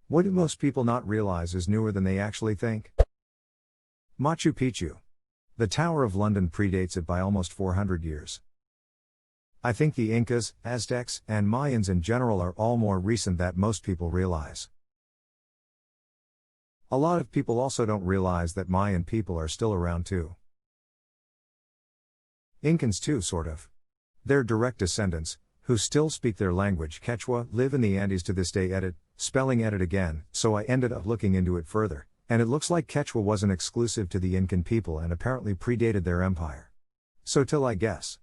What do most people not realize is newer than they actually think? Machu Picchu. The Tower of London predates it by almost 400 years. I think the Incas, Aztecs, and Mayans in general are all more recent than most people realize. A lot of people also don't realize that Mayan people are still around too. Incans too, sort of. Their direct descendants, who still speak their language Quechua, live in the Andes to this day. Spelling edit again, so I ended up looking into it further, and it looks like Quechua wasn't exclusive to the Incan people and apparently predated their empire. So till I guess.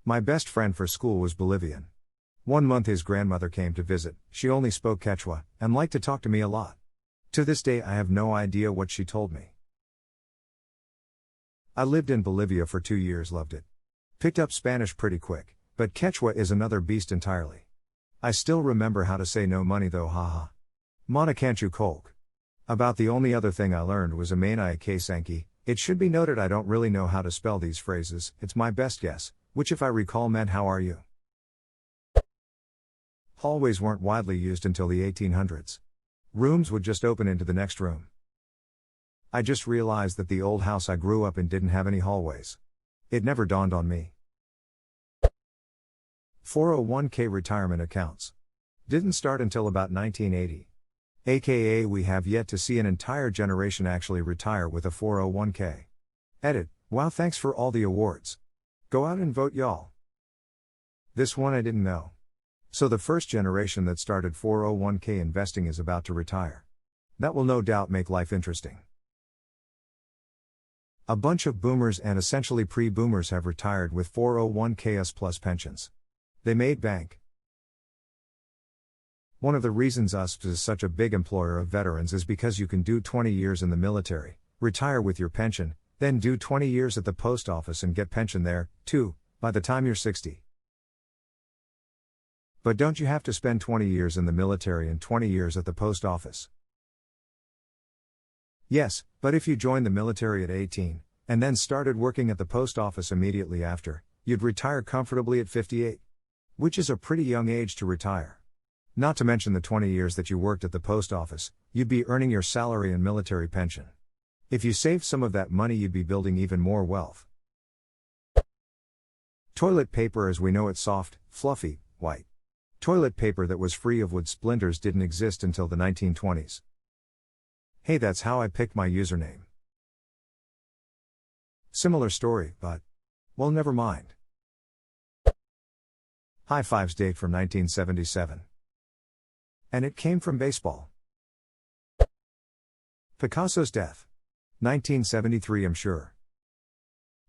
My best friend for school was Bolivian. One month his grandmother came to visit, she only spoke Quechua, and liked to talk to me a lot. To this day I have no idea what she told me. I lived in Bolivia for 2 years, loved it. Picked up Spanish pretty quick, but Quechua is another beast entirely. I still remember how to say no money though, haha. Mana canchu kolk. About the only other thing I learned was Amana ke sanki. It should be noted I don't really know how to spell these phrases, it's my best guess, which if I recall meant how are you. Hallways weren't widely used until the 1800s. Rooms would just open into the next room. I just realized that the old house I grew up in didn't have any hallways. It never dawned on me. 401k retirement accounts. Didn't start until about 1980. AKA we have yet to see an entire generation actually retire with a 401k. Edit, wow, thanks for all the awards. Go out and vote y'all. This one I didn't know. So the first generation that started 401k investing is about to retire. That will no doubt make life interesting. A bunch of boomers and essentially pre-boomers have retired with 401ks plus pensions. They made bank. One of the reasons USP is such a big employer of veterans is because you can do 20 years in the military, retire with your pension, then do 20 years at the post office and get pension there, too, by the time you're 60. But don't you have to spend 20 years in the military and 20 years at the post office? Yes, but if you joined the military at 18, and then started working at the post office immediately after, you'd retire comfortably at 58. Which is a pretty young age to retire. Not to mention the 20 years that you worked at the post office, you'd be earning your salary and military pension. If you saved some of that money, you'd be building even more wealth. Toilet paper as we know it, soft, fluffy, white. Toilet paper that was free of wood splinters didn't exist until the 1920s. Hey, that's how I picked my username. Similar story, but... well, never mind. High fives date from 1977. And it came from baseball. Picasso's death. 1973, I'm sure.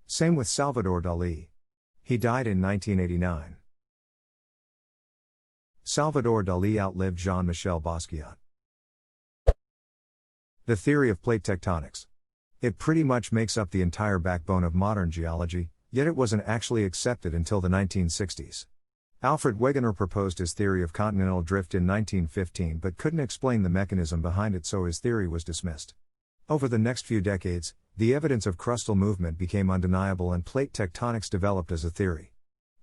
Same with Salvador Dalí. He died in 1989. Salvador Dalí outlived Jean-Michel Basquiat. The theory of plate tectonics. It pretty much makes up the entire backbone of modern geology, yet it wasn't actually accepted until the 1960s. Alfred Wegener proposed his theory of continental drift in 1915 but couldn't explain the mechanism behind it, so his theory was dismissed. Over the next few decades, the evidence of crustal movement became undeniable and plate tectonics developed as a theory.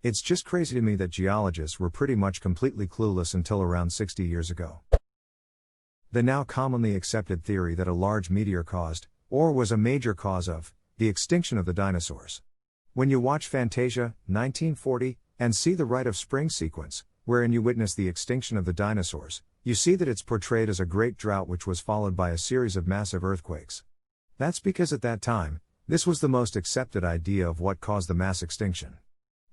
It's just crazy to me that geologists were pretty much completely clueless until around 60 years ago. The now commonly accepted theory that a large meteor caused, or was a major cause of, the extinction of the dinosaurs. When you watch Fantasia, 1940, and see the Rite of Spring sequence, wherein you witness the extinction of the dinosaurs, you see that it's portrayed as a great drought which was followed by a series of massive earthquakes. That's because at that time, this was the most accepted idea of what caused the mass extinction.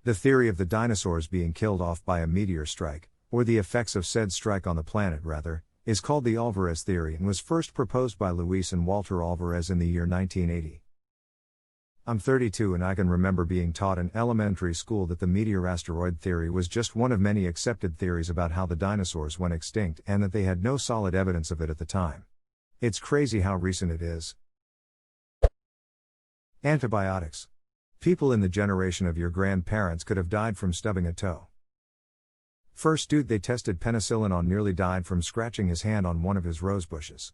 The theory of the dinosaurs being killed off by a meteor strike, or the effects of said strike on the planet rather, is called the Alvarez theory and was first proposed by Luis and Walter Alvarez in the year 1980. I'm 32 and I can remember being taught in elementary school that the meteor-asteroid theory was just one of many accepted theories about how the dinosaurs went extinct and that they had no solid evidence of it at the time. It's crazy how recent it is. Antibiotics. People in the generation of your grandparents could have died from stubbing a toe. First dude they tested penicillin on nearly died from scratching his hand on one of his rose bushes.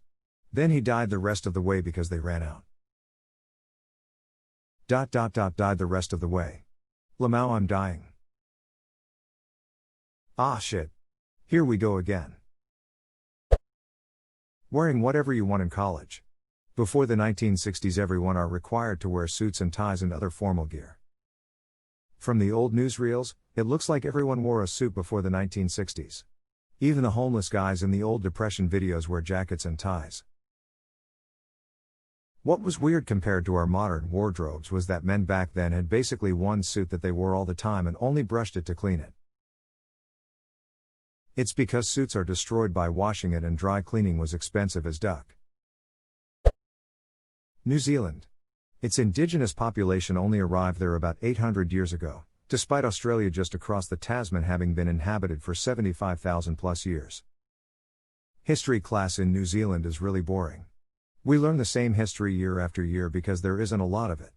Then he died the rest of the way because they ran out. Died the rest of the way. Lamau, I'm dying. Ah shit. Here we go again. Wearing whatever you want in college. Before the 1960s, everyone are required to wear suits and ties and other formal gear. From the old newsreels, it looks like everyone wore a suit before the 1960s. Even the homeless guys in the old Depression videos wear jackets and ties. What was weird compared to our modern wardrobes was that men back then had basically one suit that they wore all the time and only brushed it to clean it. It's because suits are destroyed by washing it and dry cleaning was expensive as duck. New Zealand. Its indigenous population only arrived there about 800 years ago, despite Australia just across the Tasman having been inhabited for 75,000 plus years. History class in New Zealand is really boring. We learn the same history year after year because there isn't a lot of it.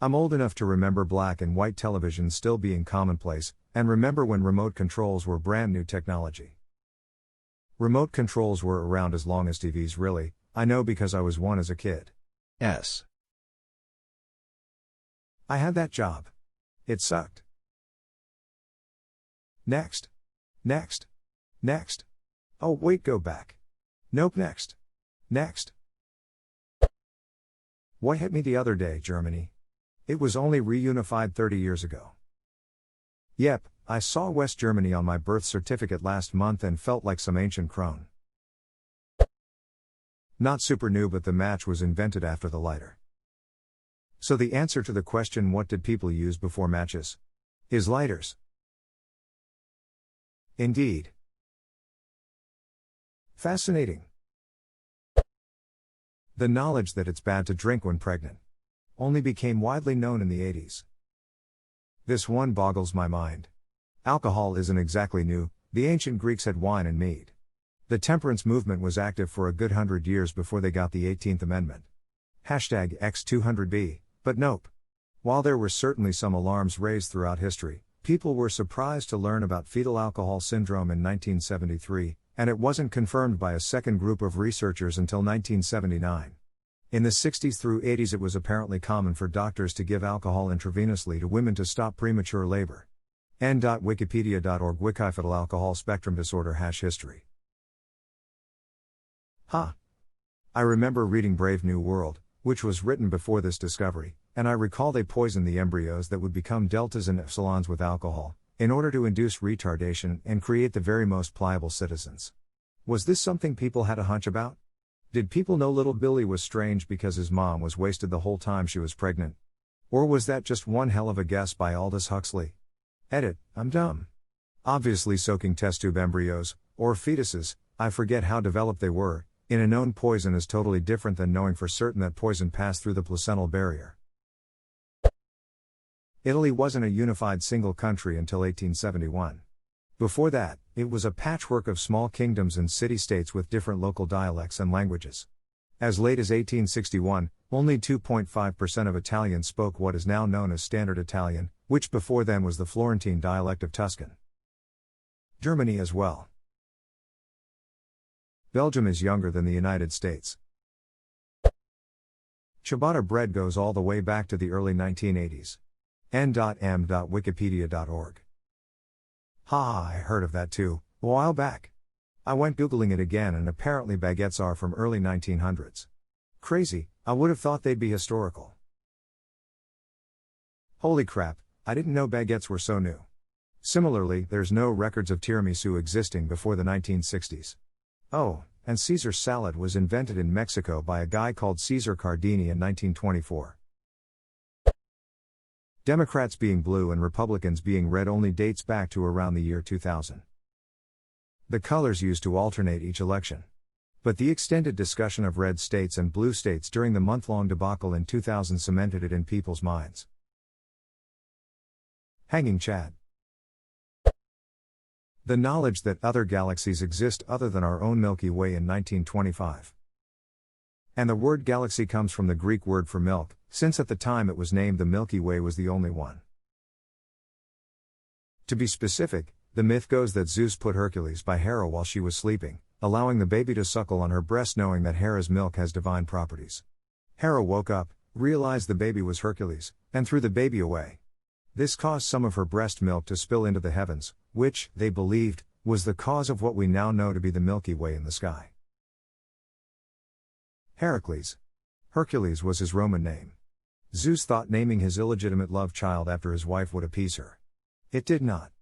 I'm old enough to remember black and white television still being commonplace, and remember when remote controls were brand new technology. Remote controls were around as long as TVs really, I know because I was one as a kid. I had that job. It sucked. Next. Oh wait, go back. Nope, next. What hit me the other day, Germany? It was only reunified 30 years ago. Yep, I saw West Germany on my birth certificate last month and felt like some ancient crone. Not super new, but the match was invented after the lighter. So the answer to the question, what did people use before matches? Is lighters. Indeed. Fascinating. The knowledge that it's bad to drink when pregnant only became widely known in the 80s. This one boggles my mind. Alcohol isn't exactly new, the ancient Greeks had wine and mead. The temperance movement was active for a good 100 years before they got the 18th Amendment. #X200B, but nope. While there were certainly some alarms raised throughout history, people were surprised to learn about fetal alcohol syndrome in 1973, and it wasn't confirmed by a second group of researchers until 1979. In the 60s through 80s it was apparently common for doctors to give alcohol intravenously to women to stop premature labor. n.wikipedia.org Wikifetal alcohol spectrum disorder #history. I remember reading Brave New World, which was written before this discovery, and I recall they poisoned the embryos that would become deltas and epsilons with alcohol, in order to induce retardation and create the very most pliable citizens. Was this something people had a hunch about? Did people know little Billy was strange because his mom was wasted the whole time she was pregnant? Or was that just one hell of a guess by Aldous Huxley? Edit, I'm dumb. Obviously soaking test tube embryos, or fetuses, I forget how developed they were, in a known poison is totally different than knowing for certain that poison passed through the placental barrier. Italy wasn't a unified single country until 1871. Before that, it was a patchwork of small kingdoms and city-states with different local dialects and languages. As late as 1861, only 2.5% of Italians spoke what is now known as Standard Italian, which before then was the Florentine dialect of Tuscan. Germany as well. Belgium is younger than the United States. Ciabatta bread goes all the way back to the early 1980s. n.m.wikipedia.org. I heard of that too, a while back. I went googling it again and apparently baguettes are from early 1900s. Crazy, I would have thought they'd be historical. Holy crap, I didn't know baguettes were so new. Similarly, there's no records of tiramisu existing before the 1960s. Oh, and Caesar salad was invented in Mexico by a guy called Cesar Cardini in 1924. Democrats being blue and Republicans being red only dates back to around the year 2000. The colors used to alternate each election. But the extended discussion of red states and blue states during the month-long debacle in 2000 cemented it in people's minds. Hanging Chad. The knowledge that other galaxies exist other than our own Milky Way in 1925. And the word galaxy comes from the Greek word for milk, since at the time it was named the Milky Way was the only one. To be specific, the myth goes that Zeus put Hercules by Hera while she was sleeping, allowing the baby to suckle on her breast knowing that Hera's milk has divine properties. Hera woke up, realized the baby was Hercules, and threw the baby away. This caused some of her breast milk to spill into the heavens, which, they believed, was the cause of what we now know to be the Milky Way in the sky. Heracles. Hercules was his Roman name. Zeus thought naming his illegitimate love child after his wife would appease her. It did not.